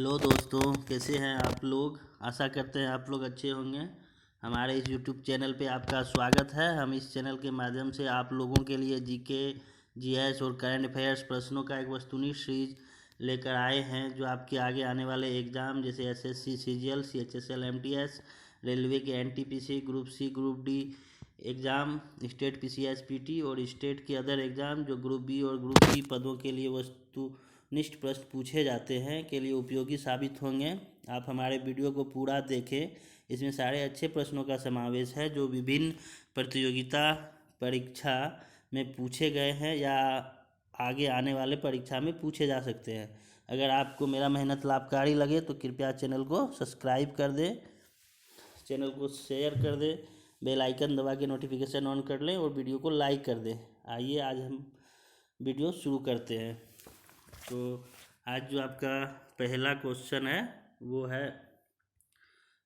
Hello दोस्तों, कैसे हैं आप लोग। आशा करते हैं आप लोग अच्छे होंगे। हमारे इस यूट्यूब चैनल पे आपका स्वागत है। हम इस चैनल के माध्यम से आप लोगों के लिए जीके, जीएस और करंट अफेयर्स प्रश्नों का एक वस्तुनिष्ठ सीरीज लेकर आए हैं, जो आपके आगे आने वाले एग्ज़ाम जैसे SSC, CGL, CHSL, MTS, railway के NTPC, group C, group D exam, state PCS PT और स्टेट के अदर एग्ज़ाम जो ग्रुप बी और ग्रुप सी पदों के लिए वस्तुनिष्ठ प्रश्न पूछे जाते हैं के लिए उपयोगी साबित होंगे। आप हमारे वीडियो को पूरा देखें। इसमें सारे अच्छे प्रश्नों का समावेश है जो विभिन्न प्रतियोगिता परीक्षा में पूछे गए हैं या आगे आने वाले परीक्षा में पूछे जा सकते हैं। अगर आपको मेरा मेहनत लाभकारी लगे तो कृपया चैनल को सब्सक्राइब कर दें, चैनल को शेयर कर दें, बेल आइकन दबा के नोटिफिकेशन ऑन कर लें और वीडियो को लाइक कर दें। आइए आज हम वीडियो शुरू करते हैं। तो आज जो आपका पहला क्वेश्चन है वो है,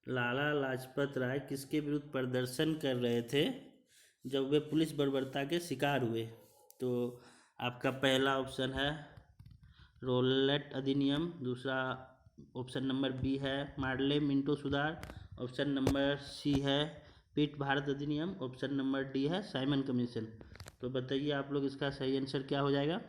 लाला लाजपत राय किसके विरुद्ध प्रदर्शन कर रहे थे जब वे पुलिस बर्बरता के शिकार हुए। तो आपका पहला ऑप्शन है रौलट अधिनियम, दूसरा ऑप्शन नंबर बी है मार्ले मिंटो सुधार, ऑप्शन नंबर सी है पिट भारत अधिनियम, ऑप्शन नंबर डी है साइमन कमीशन। तो बताइए आप लोग इसका सही आंसर क्या हो जाएगा।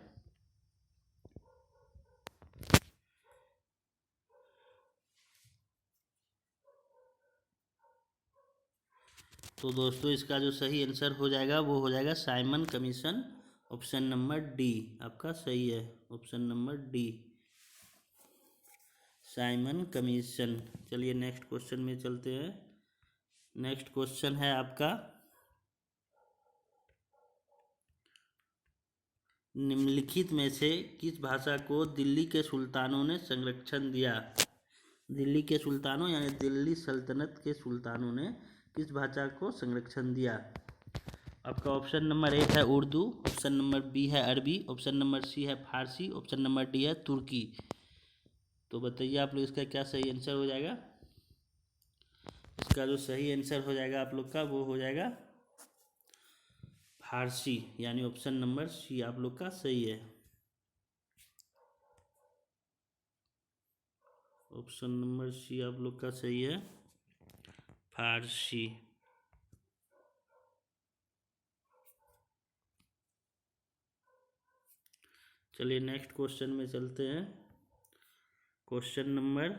तो दोस्तों इसका जो सही आंसर हो जाएगा वो हो जाएगा Simon commission, option number D आपका सही है। Option number D Simon commission. चलिए नेक्स्ट क्वेश्चन में चलते हैं। नेक्स्ट क्वेश्चन है आपका, निम्नलिखित में से किस भाषा को दिल्ली के सुल्तानों ने संरक्षण दिया। दिल्ली के सुल्तानों यानी दिल्ली सल्तनत के सुल्तानों ने किस भाषा को संरक्षण दिया। आपका ऑप्शन नंबर ए है उर्दू, ऑप्शन नंबर बी है अरबी, ऑप्शन नंबर सी है फारसी, ऑप्शन नंबर डी है तुर्की। तो बताइए आप लोग इसका क्या सही आंसर हो जाएगा। इसका जो सही आंसर हो जाएगा आप लोग का वो हो जाएगा फारसी, यानी ऑप्शन नंबर सी आप लोग का सही है। ऑप्शन नंबर सी आप लोग का सही है, फारसी। चलिए नेक्स्ट क्वेश्चन में चलते हैं। क्वेश्चन नंबर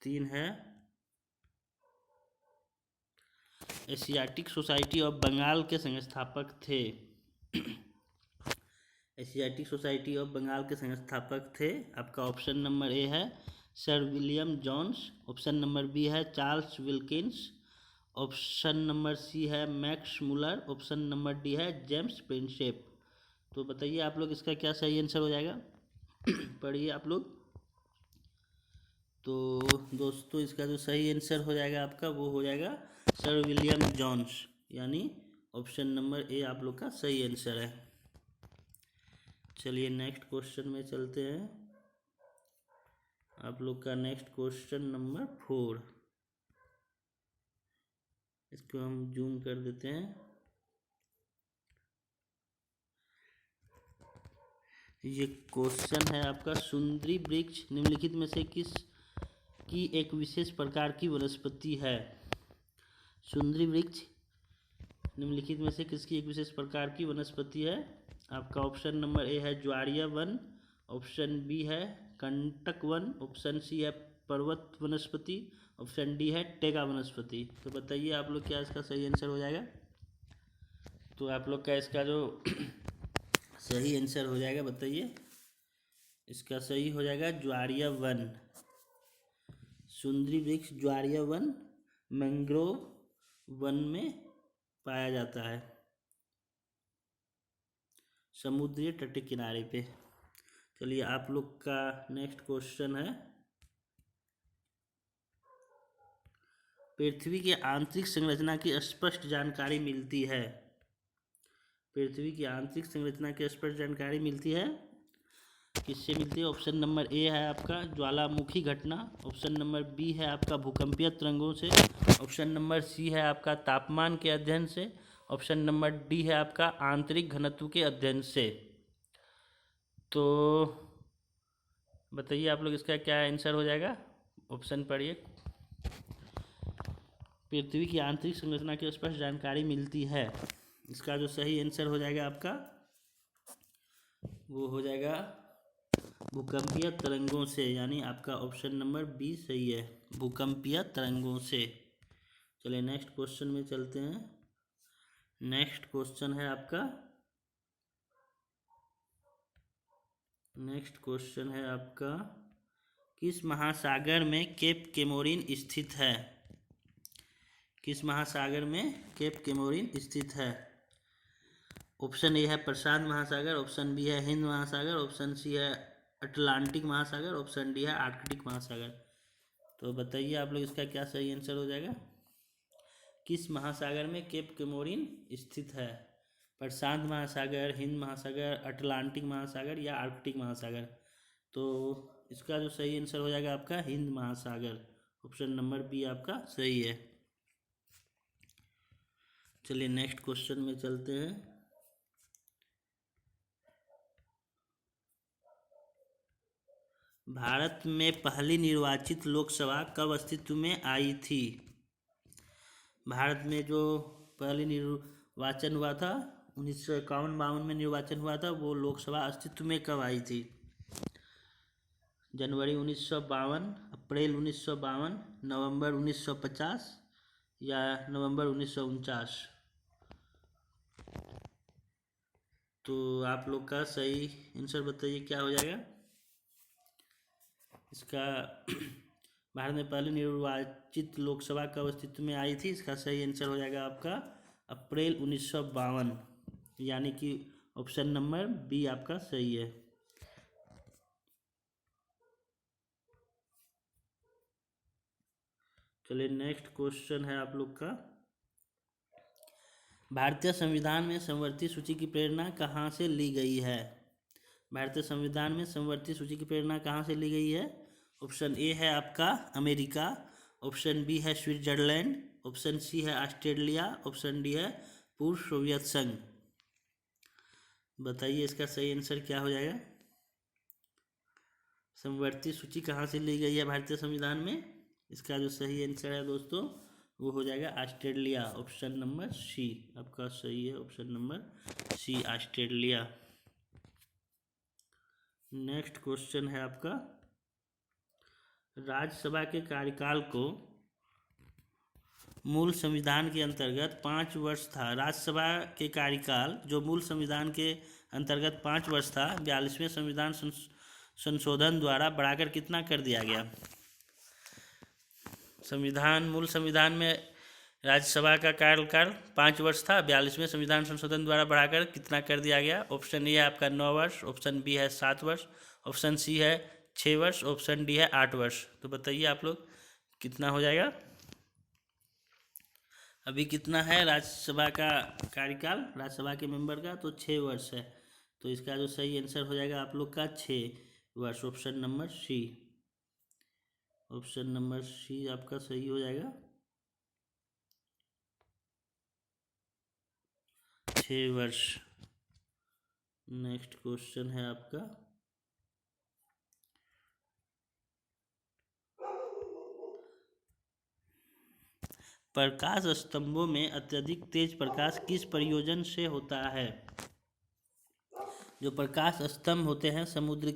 3 है, एशियाटिक सोसाइटी ऑफ बंगाल के संस्थापक थे। एशियाटिक सोसाइटी ऑफ बंगाल के संस्थापक थे। आपका ऑप्शन नंबर ए है sir William Jones, option number B है Charles Wilkins, option number C है Max Muller, option number D है जेम्स प्रिंसेप। तो बताइए आप लोग इसका क्या सही आंसर हो जाएगा। पढ़िए आप लोग। तो दोस्तों इसका जो सही आंसर हो जाएगा आपका वो हो जाएगा सर विलियम जोन्स, यानी ऑप्शन नंबर ए आप लोग का सही आंसर है। चलिए नेक्स्ट क्वेश्चन में चलते हैं। आप लोग का नेक्स्ट क्वेश्चन नंबर 4, इसको हम जूम कर देते हैं। ये क्वेश्चन है आपका, सुंदरी वृक्ष निम्नलिखित में से किस की एक विशेष प्रकार की वनस्पति है। सुंदरी वृक्ष निम्नलिखित में से किसकी एक विशेष प्रकार की वनस्पति है। आपका ऑप्शन नंबर ए है ज्वारीय वन, ऑप्शन बी है कंटक वन, ऑप्शन सी है पर्वत वनस्पति, ऑप्शन डी है टेगा वनस्पति। तो बताइए आप लोग क्या इसका सही आंसर हो जाएगा। तो आप लोग का इसका जो सही आंसर हो जाएगा बताइए। इसका सही हो जाएगा ज्वारीय वन। सुंदरी वृक्ष ज्वारीय वन मैंग्रोव वन में पाया जाता है, समुद्री तट के किनारे पे। चलिए आप लोग का नेक्स्ट क्वेश्चन है, पृथ्वी की आंतरिक संरचना की स्पष्ट जानकारी मिलती है। पृथ्वी की आंतरिक संरचना की स्पष्ट जानकारी मिलती है किससे मिलती है। ऑप्शन नंबर ए है आपका ज्वालामुखी घटना, ऑप्शन नंबर बी है आपका भूकंपीय तरंगों से, ऑप्शन नंबर सी है आपका तापमान के अध्ययन से, ऑप्शन नंबर डी है आपका आंतरिक घनत्व के अध्ययन से। तो बताइए आप लोग इसका क्या आंसर हो जाएगा। ऑप्शन पढ़िए। पृथ्वी की आंतरिक संरचना की स्पष्ट जानकारी मिलती है। इसका जो सही आंसर हो जाएगा आपका, वो हो जाएगा भूकंपीय तरंगों से, यानी आपका ऑप्शन नंबर बी सही है, भूकंपीय तरंगों से। चलिए नेक्स्ट क्वेश्चन में चलते हैं। नेक्स्ट क्वेश्चन है आपका, किस महासागर में केप केमोरिन स्थित है। किस महासागर में केप केमोरिन स्थित है। ऑप्शन ए है प्रशांत महासागर, ऑप्शन बी है हिंद महासागर, ऑप्शन सी है अटलांटिक महासागर, ऑप्शन डी है आर्कटिक महासागर। तो बताइए आप लोग इसका क्या सही आंसर हो जाएगा। किस महासागर में केप केमोरिन स्थित है। प्रशांत महासागर, हिंद महासागर, अटलांटिक महासागर या आर्कटिक महासागर। तो इसका जो सही आंसर हो जाएगा आपका हिंद महासागर। ऑप्शन नंबर बी आपका सही है। चलिए नेक्स्ट क्वेश्चन में चलते हैं। भारत में पहली निर्वाचित लोकसभा कब अस्तित्व में आई थी। भारत में जो पहली निर्वाचन हुआ था 1951-52 में निर्वाचन हुआ था, वो लोकसभा अस्तित्व में कब आई थी। जनवरी 1952, अप्रैल 1952, नवंबर 1950 या नवंबर 1949। तो आप लोग का सही आंसर बताइए क्या हो जाएगा इसका। भारत में पहली निर्वाचित लोकसभा कब अस्तित्व में आई थी, इसका सही आंसर हो जाएगा आपका अप्रैल 1952, यानी कि ऑप्शन नंबर बी आपका सही है। चलिए नेक्स्ट क्वेश्चन है आप लोग का, भारतीय संविधान में समवर्ती सूची की प्रेरणा कहाँ से ली गई है। भारतीय संविधान में समवर्ती सूची की प्रेरणा कहाँ से ली गई है। ऑप्शन ए है आपका अमेरिका, ऑप्शन बी है स्विट्जरलैंड, ऑप्शन सी है ऑस्ट्रेलिया, ऑप्शन डी है पूर्व सोवियत संघ। बताइए इसका सही आंसर क्या हो जाएगा। समवर्ती सूची कहाँ से ली गई है भारतीय संविधान में, इसका जो सही आंसर है दोस्तों वो हो जाएगा ऑस्ट्रेलिया। ऑप्शन नंबर सी आपका सही है, option number C Australia. Next question है आपका, राज्यसभा के कार्यकाल को मूल संविधान के अंतर्गत 5 वर्ष था। राज्यसभा के कार्यकाल जो मूल संविधान के अंतर्गत 5 वर्ष था, 42वें संविधान संशोधन द्वारा बढ़ाकर कितना कर दिया गया। मूल संविधान में राज्यसभा का कार्यकाल 5 वर्ष था, 42वें संविधान संशोधन द्वारा बढ़ाकर कितना कर दिया गया। ऑप्शन ए है आपका 9 वर्ष, ऑप्शन बी है 7 वर्ष, ऑप्शन सी है 6 वर्ष, ऑप्शन डी है 8 वर्ष। तो बताइए आप लोग कितना हो जाएगा। अभी कितना है राज्यसभा का कार्यकाल, राज्यसभा के मेंबर का, तो 6 वर्ष है। तो इसका जो सही आंसर हो जाएगा आप लोग का 6 वर्ष। Option number C, option number C आपका सही हो जाएगा, 6 वर्ष। नेक्स्ट क्वेश्चन है आपका, प्रकाश स्तंभों में अत्यधिक तेज प्रकाश किस प्रयोजन से होता है। जो प्रकाश स्तंभ होते हैं समुद्र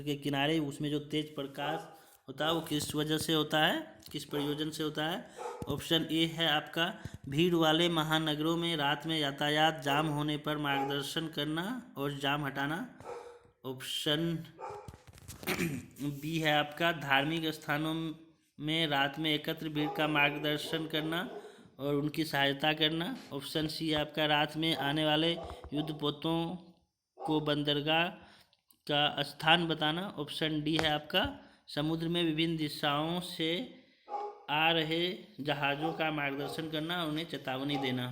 के किनारे, उसमें जो तेज प्रकाश होता है वो किस वजह से होता है, किस प्रयोजन से होता है। ऑप्शन ए है आपका भीड़ वाले महानगरों में रात में यातायात जाम होने पर मार्गदर्शन करना और जाम हटाना। ऑप्शन बी है आपका धार्मिक स्थानों में रात में एकत्र भीड़ का मार्गदर्शन करना और उनकी सहायता करना। ऑप्शन सी है आपका रात में आने वाले युद्धपोतों को बंदरगाह का स्थान बताना। ऑप्शन डी है आपका समुद्र में विभिन्न दिशाओं से आ रहे जहाज़ों का मार्गदर्शन करना और उन्हें चेतावनी देना।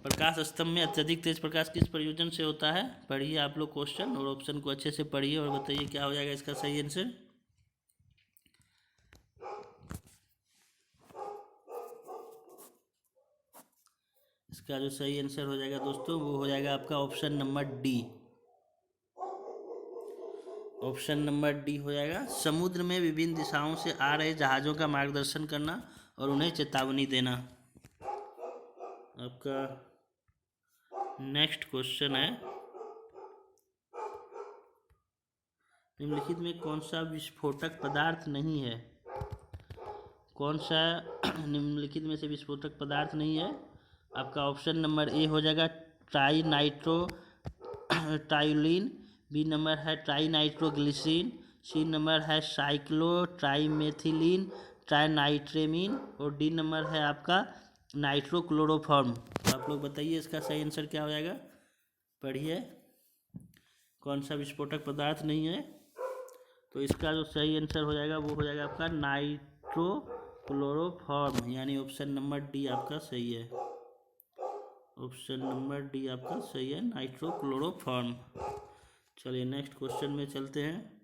प्रकाश स्तंभ में अत्यधिक तेज प्रकाश किस प्रयोजन से होता है। पढ़िए आप लोग क्वेश्चन और ऑप्शन को अच्छे से पढ़िए और बताइए क्या हो जाएगा इसका सही आंसर। इसका जो सही आंसर हो जाएगा दोस्तों वो हो जाएगा आपका option number D. Option number D हो जाएगा। समुद्र में विभिन्न दिशाओं से आ रहे जहाज़ों का मार्गदर्शन करना और उन्हें चेतावनी देना। आपका नेक्स्ट क्वेश्चन है, निम्नलिखित में कौन सा विस्फोटक पदार्थ नहीं है? कौन सा निम्नलिखित में से विस्फोटक पदार्थ नहीं है? आपका ऑप्शन नंबर ए हो जाएगा trinitrotoluene, B number है ट्राई नाइट्रोग्लिसरीन, सी नंबर है साइक्लो ट्राईमेथिलीन ट्राईनाइट्रेमीन और डी नंबर है आपका नाइट्रोक्लोरोफॉर्म। तो आप लोग बताइए इसका सही आंसर क्या हो जाएगा? पढ़िए कौन सा विस्फोटक पदार्थ नहीं है। तो इसका जो सही आंसर हो जाएगा वो हो जाएगा आपका नाइट्रोक्लोरोफॉर्म, यानी ऑप्शन नंबर डी आपका सही है। ऑप्शन नंबर डी आपका सही है, नाइट्रोक्लोरोफॉर्म। चलिए नेक्स्ट क्वेश्चन में चलते हैं।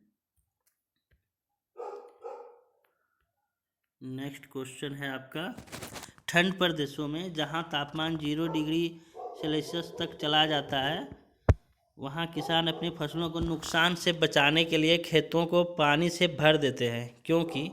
नेक्स्ट क्वेश्चन है आपका, ठंड प्रदेशों में जहां तापमान 0 डिग्री सेल्सियस तक चला जाता है वहां किसान अपनी फसलों को नुकसान से बचाने के लिए खेतों को पानी से भर देते हैं, क्योंकि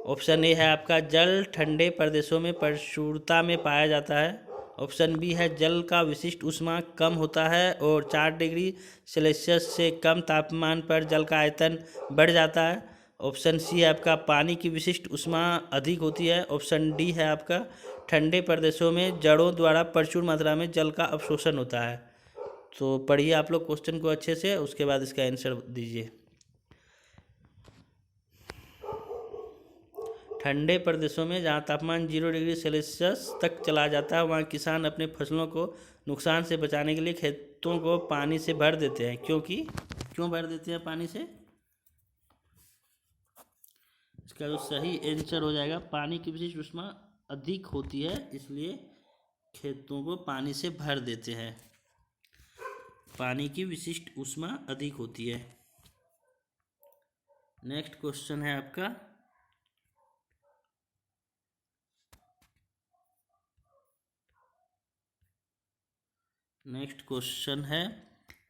ऑप्शन ए है आपका जल ठंडे प्रदेशों में प्रचुरता में पाया जाता है, ऑप्शन बी है जल का विशिष्ट ऊष्मा कम होता है और 4 डिग्री सेल्सियस से कम तापमान पर जल का आयतन बढ़ जाता है, ऑप्शन सी है आपका पानी की विशिष्ट ऊष्मा अधिक होती है, ऑप्शन डी है आपका ठंडे प्रदेशों में जड़ों द्वारा प्रचुर मात्रा में जल का अवशोषण होता है। तो पढ़िए आप लोग क्वेश्चन को अच्छे से, उसके बाद इसका आंसर दीजिए। ठंडे प्रदेशों में जहाँ तापमान 0 डिग्री सेल्सियस तक चला जाता है वहाँ किसान अपने फसलों को नुकसान से बचाने के लिए खेतों को पानी से भर देते हैं, क्योंकि क्यों भर देते हैं पानी से? इसका जो सही आंसर हो जाएगा, पानी की विशिष्ट ऊष्मा अधिक होती है इसलिए खेतों को पानी से भर देते हैं। पानी की विशिष्ट ऊष्मा अधिक होती है। नेक्स्ट क्वेश्चन है आपका, नेक्स्ट क्वेश्चन है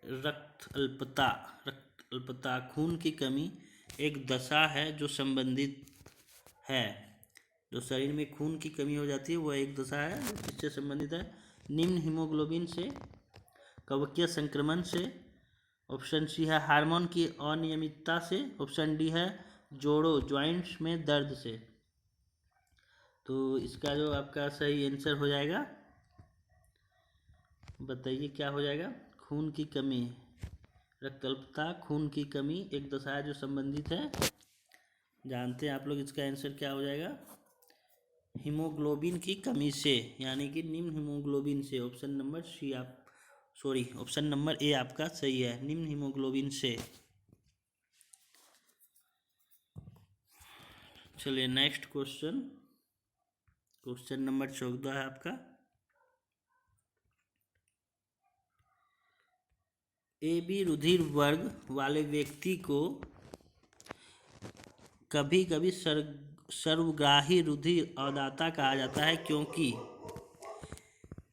रक्त अल्पता खून की कमी एक दशा है जो संबंधित है, जो शरीर में खून की कमी हो जाती है वो एक दशा है, इससे संबंधित है निम्न हीमोग्लोबिन से, कवकीय संक्रमण से, ऑप्शन सी है हार्मोन की अनियमितता से, ऑप्शन डी है जोड़ों जॉइंट्स में दर्द से। तो इसका जो आपका सही आंसर हो जाएगा, बताइए क्या हो जाएगा? खून की कमी, रक्त अल्पता खून की कमी एक दशा है जो संबंधित है। जानते हैं आप लोग इसका आंसर क्या हो जाएगा? हीमोग्लोबिन की कमी से, यानी कि निम्न हीमोग्लोबिन से। Option number C option number A आपका सही है, निम्न हीमोग्लोबिन से। चलिए नेक्स्ट क्वेश्चन, क्वेश्चन नंबर 14 है आपका, AB रुधिर वर्ग वाले व्यक्ति को कभी कभी सर्वग्राही रुधिर अदाता कहा जाता है, क्योंकि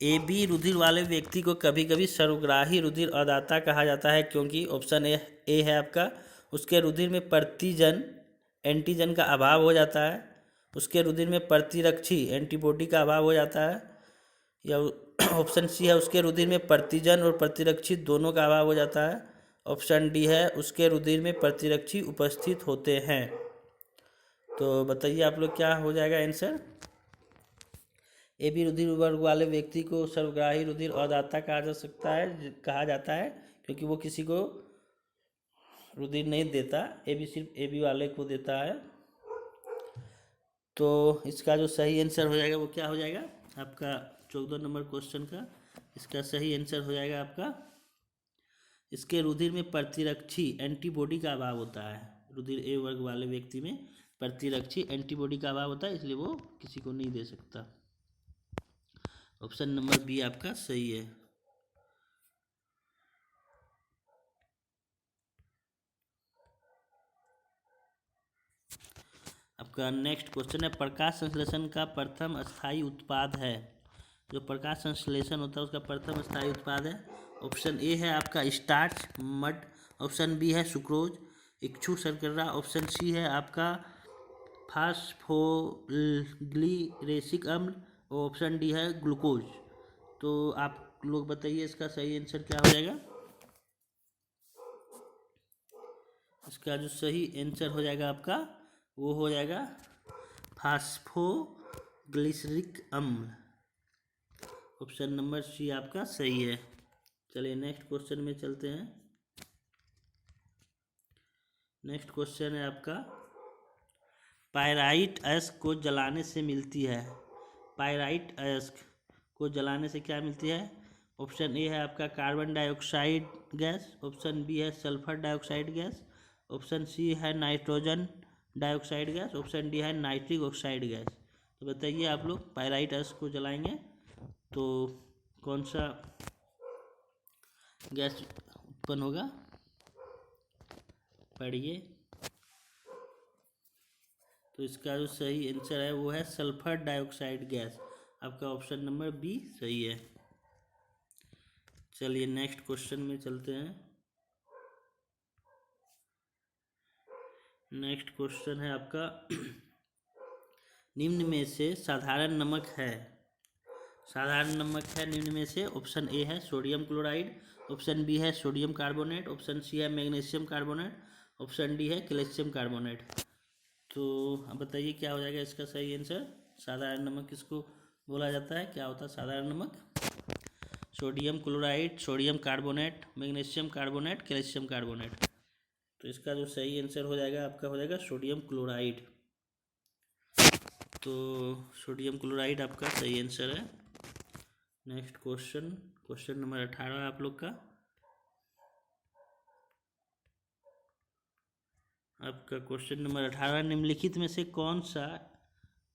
AB रुधिर वाले व्यक्ति को कभी कभी सर्वग्राही रुधिर अदाता कहा जाता है क्योंकि ऑप्शन ए है आपका उसके रुधिर में प्रतिजन एंटीजन का अभाव हो जाता है, उसके रुधिर में प्रतिरक्षी एंटीबॉडी का अभाव हो जाता है, या ऑप्शन सी है उसके रुधिर में प्रतिजन और प्रतिरक्षी दोनों का अभाव हो जाता है, ऑप्शन डी है उसके रुधिर में प्रतिरक्षी उपस्थित होते हैं। तो बताइए आप लोग क्या हो जाएगा आंसर? AB रुधिर वर्ग वाले व्यक्ति को सर्वग्राही रुधिर अदाता कहा जाता है क्योंकि वो किसी को रुधिर नहीं देता, AB सिर्फ AB वाले को देता है। तो इसका जो सही आंसर हो जाएगा वो क्या हो जाएगा आपका 14 नंबर क्वेश्चन का? इसका सही आंसर हो जाएगा आपका इसके रुधिर में प्रतिरक्षी एंटीबॉडी का अभाव होता है। रुधिर A वर्ग वाले व्यक्ति में प्रतिरक्षी एंटीबॉडी का अभाव होता है इसलिए वो किसी को नहीं दे सकता। ऑप्शन नंबर बी आपका सही है। आपका नेक्स्ट क्वेश्चन है, प्रकाश संश्लेषण का प्रथम स्थायी उत्पाद है। जो प्रकाश संश्लेषण होता है उसका प्रथम स्थायी उत्पाद है, ऑप्शन ए है आपका स्टार्च, मड, ऑप्शन बी है सुक्रोज, इक्षु शर्करा। ऑप्शन सी है आपका फास्फोग्लिसरेसिक अम्ल। और ऑप्शन डी है ग्लूकोज। तो आप लोग बताइए इसका सही आंसर क्या हो जाएगा। इसका जो सही आंसर हो जाएगा आपका वो हो जाएगा फास्फोग्लिसरिक अम्ल। ऑप्शन नंबर सी आपका सही है। चलिए नेक्स्ट क्वेश्चन में चलते हैं। नेक्स्ट क्वेश्चन है आपका पायराइट अयस्क को जलाने से मिलती है। पायराइट अयस्क को जलाने से क्या मिलती है। ऑप्शन ए है आपका carbon dioxide gas. Option B है sulphur dioxide gas. Option C है nitrogen dioxide gas. Option D है नाइट्रिक ऑक्साइड गैस। तो बताइए आप लोग पायराइट अयस्क को जलाएंगे तो कौन सा गैस उत्पन्न होगा, पढ़िए। तो इसका जो सही आंसर है वो है सल्फर डाइऑक्साइड गैस। आपका ऑप्शन नंबर बी सही है। चलिए नेक्स्ट क्वेश्चन में चलते हैं। नेक्स्ट क्वेश्चन है आपका निम्न में से साधारण नमक है। साधारण नमक है निम्न में से। ऑप्शन ए है सोडियम क्लोराइड। ऑप्शन बी है सोडियम कार्बोनेट। ऑप्शन सी है मैग्नीशियम कार्बोनेट। ऑप्शन डी है कैल्शियम कार्बोनेट। तो अब बताइए क्या हो जाएगा इसका सही आंसर। साधारण नमक किसको बोला जाता है, क्या होता है साधारण नमक। Sodium chloride, sodium carbonate, magnesium carbonate, calcium carbonate. तो इसका जो सही आंसर हो जाएगा आपका हो जाएगा सोडियम क्लोराइड। तो सोडियम क्लोराइड आपका सही आंसर है। नेक्स्ट क्वेश्चन, क्वेश्चन नंबर 18 आप लोग का। आपका क्वेश्चन नंबर 18 निम्नलिखित में से कौन सा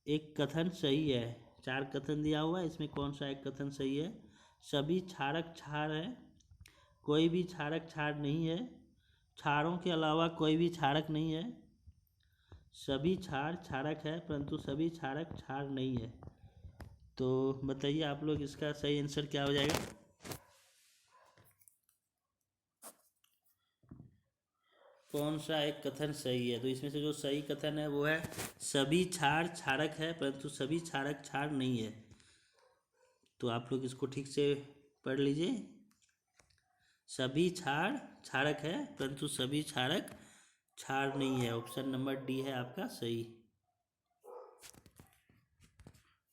एक कथन सही है। 4 कथन दिया हुआ है, इसमें कौन सा एक कथन सही है। सभी क्षारक क्षार है, कोई भी क्षारक क्षार नहीं है, क्षारों के अलावा कोई भी क्षारक नहीं है, सभी क्षार क्षारक है परंतु सभी क्षारक क्षार नहीं है। तो बताइए आप लोग इसका सही आंसर क्या हो जाएगा। कौन सा एक कथन सही है। तो इसमें से जो सही कथन है वो है सभी क्षार क्षारक है परंतु सभी क्षारक क्षार नहीं है। तो आप लोग इसको ठीक से पढ़ लीजिए। सभी क्षार क्षारक है परंतु सभी क्षारक क्षार नहीं है। ऑप्शन नंबर डी है आपका सही।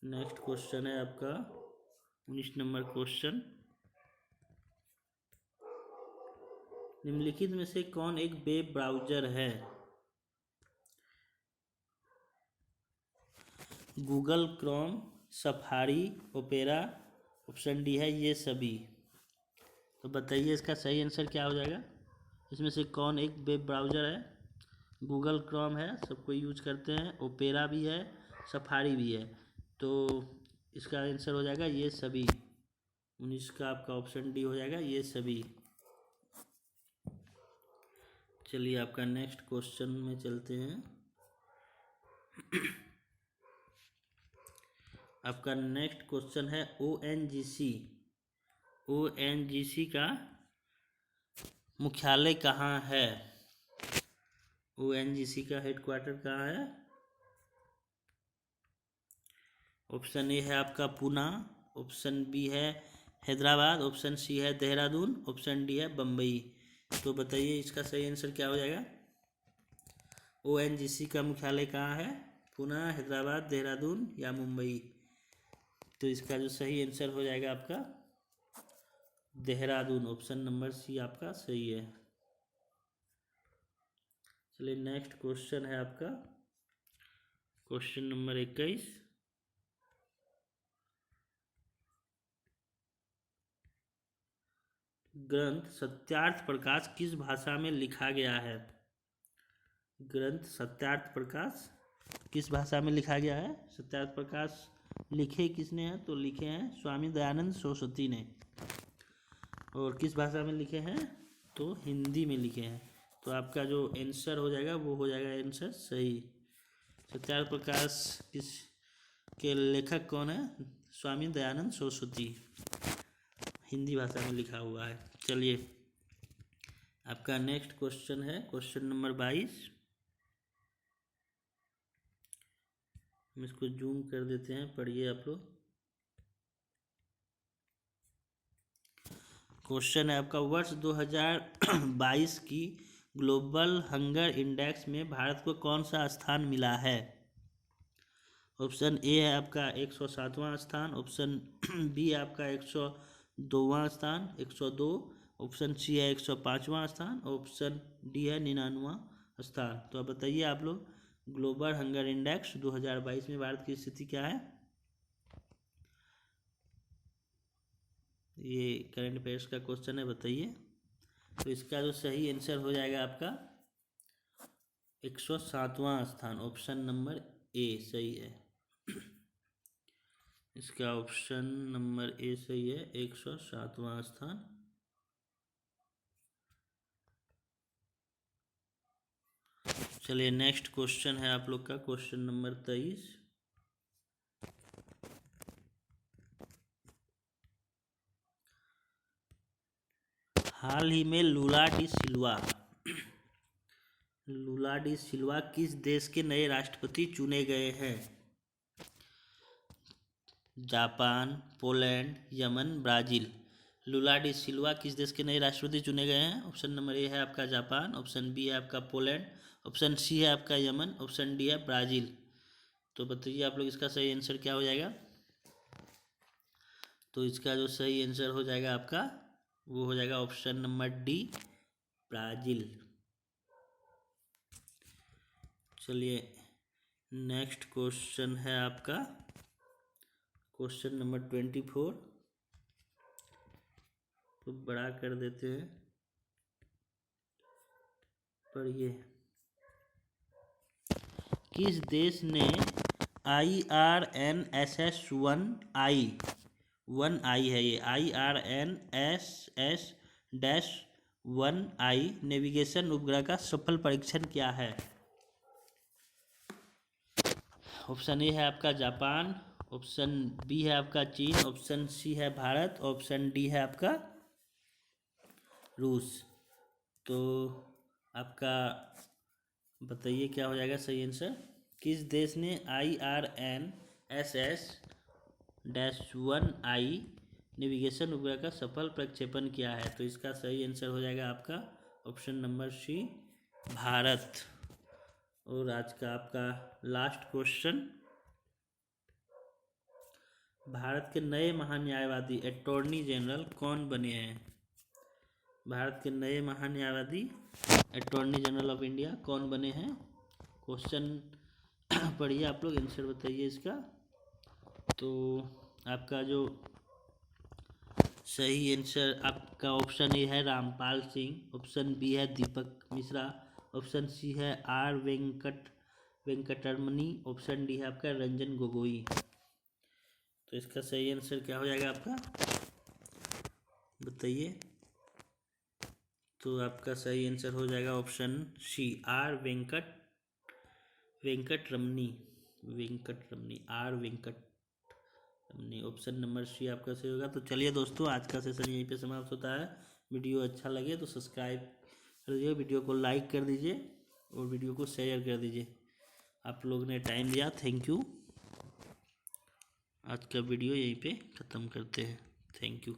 नेक्स्ट क्वेश्चन है आपका 19 नंबर क्वेश्चन। निम्नलिखित में से कौन एक वेब ब्राउज़र है। Google Chrome, safari, opera. Option D है ये सभी। तो बताइए इसका सही आंसर क्या हो जाएगा। इसमें से कौन एक वेब ब्राउज़र है। गूगल क्रोम है, सबको यूज करते हैं। ओपेरा भी है, सफारी भी है। तो इसका आंसर हो जाएगा ये सभी। 19 का आपका ऑप्शन डी हो जाएगा ये सभी। चलिए आपका नेक्स्ट क्वेश्चन में चलते हैं। आपका नेक्स्ट क्वेश्चन है ONGC। ONGC का मुख्यालय कहाँ है। ONGC का हेडक्वार्टर कहाँ है। ऑप्शन ए है आपका पुणे। ऑप्शन बी है हैदराबाद। ऑप्शन सी है देहरादून। ऑप्शन डी है बम्बई। तो बताइए इसका सही आंसर क्या हो जाएगा। ONGC का मुख्यालय कहाँ है, पुणे, हैदराबाद, देहरादून या मुंबई। तो इसका जो सही आंसर हो जाएगा आपका देहरादून। ऑप्शन नंबर सी आपका सही है। चलिए नेक्स्ट क्वेश्चन है आपका क्वेश्चन नंबर 21। ग्रंथ सत्यार्थ प्रकाश किस भाषा में लिखा गया है। ग्रंथ सत्यार्थ प्रकाश किस भाषा में लिखा गया है। सत्यार्थ प्रकाश लिखे किसने हैं, तो लिखे हैं स्वामी दयानंद सरस्वती ने। और किस भाषा में लिखे हैं, तो हिंदी में लिखे हैं। तो आपका जो आंसर हो जाएगा वो हो जाएगा आंसर सही। सत्यार्थ प्रकाश किस के लेखक कौन है, स्वामी दयानंद सरस्वती। हिंदी भाषा में लिखा हुआ है। चलिए आपका नेक्स्ट क्वेश्चन है क्वेश्चन नंबर 22। हम इसको जूम कर देते हैं, पढ़िए आप लोग। क्वेश्चन है आपका, वर्ष 2022 की ग्लोबल हंगर इंडेक्स में भारत को कौन सा स्थान मिला है? ऑप्शन ए है आपका 107वां स्थान, ऑप्शन बी है आपका 102वां स्थान 102, ऑप्शन सी है 105वां स्थान, ऑप्शन डी है 99वां स्थान। तो अब बताइए आप लोग, ग्लोबल हंगर इंडेक्स 2022 में भारत की स्थिति क्या है? ये करंट अफेयर्स का क्वेश्चन है, बताइए। तो इसका जो सही आंसर हो जाएगा आपका 107वां स्थान, ऑप्शन नंबर ए सही है। इसका ऑप्शन नंबर ए सही है, 107वां स्थान। चलिए नेक्स्ट क्वेश्चन है आप लोग का क्वेश्चन नंबर 23। हाल ही में लूला डी सिल्वा किस देश के नए राष्ट्रपति चुने गए हैं? Japan, Poland, Yemen, Brazil. Lula da Silva किस देश के नए राष्ट्रपति चुने गए हैं? ऑप्शन नंबर ए है आपका जापान, ऑप्शन बी है आपका पोलैंड, ऑप्शन सी है आपका यमन, ऑप्शन डी है ब्राज़ील। तो बताइए आप लोग, इसका सही आंसर क्या हो जाएगा? तो इसका जो सही आंसर हो जाएगा आपका, वो हो जाएगा ऑप्शन नंबर डी, ब्राज़ील। चलिए नेक्स्ट क्वेश्चन है आपका क्वेश्चन नंबर 24। तो बड़ा कर देते हैं, पढ़िए। किस देश ने IRNSS-1I है, ये IRNSS-1I नेविगेशन उपग्रह का सफल परीक्षण किया है? ऑप्शन ए है आपका जापान, ऑप्शन बी है आपका चीन, ऑप्शन सी है भारत, ऑप्शन डी है आपका रूस। तो आपका बताइए क्या हो जाएगा सही आंसर? किस देश ने IRNSS-1I नेविगेशन उपग्रह का सफल प्रक्षेपण किया है? तो इसका सही आंसर हो जाएगा आपका ऑप्शन नंबर सी, भारत। और आज का आपका लास्ट क्वेश्चन, भारत के नए महान्यायवादी अटॉर्नी जनरल कौन बने हैं? भारत के नए महान्यायवादी अटॉर्नी जनरल ऑफ इंडिया कौन बने हैं? क्वेश्चन पढ़िए आप लोग, आंसर बताइए इसका। तो आपका जो सही आंसर आपका ऑप्शन ए है रामपाल सिंह, ऑप्शन बी है दीपक मिश्रा, ऑप्शन सी है आर वेंकटरमणी, ऑप्शन डी है आपका रंजन गोगोई। तो इसका सही आंसर क्या हो जाएगा आपका, बताइए। तो आपका सही आंसर हो जाएगा option C, R Venkataramani, R Venkataramani. Option number C आपका सही होगा। तो चलिए दोस्तों, आज का सेशन यहीं पे समाप्त होता है। वीडियो अच्छा लगे तो सब्सक्राइब कर दीजिए, वीडियो को लाइक कर दीजिए और वीडियो को शेयर कर दीजिए। आप लोग ने टाइम दिया, थैंक यू। आज का वीडियो यहीं पे ख़त्म करते हैं, थैंक यू।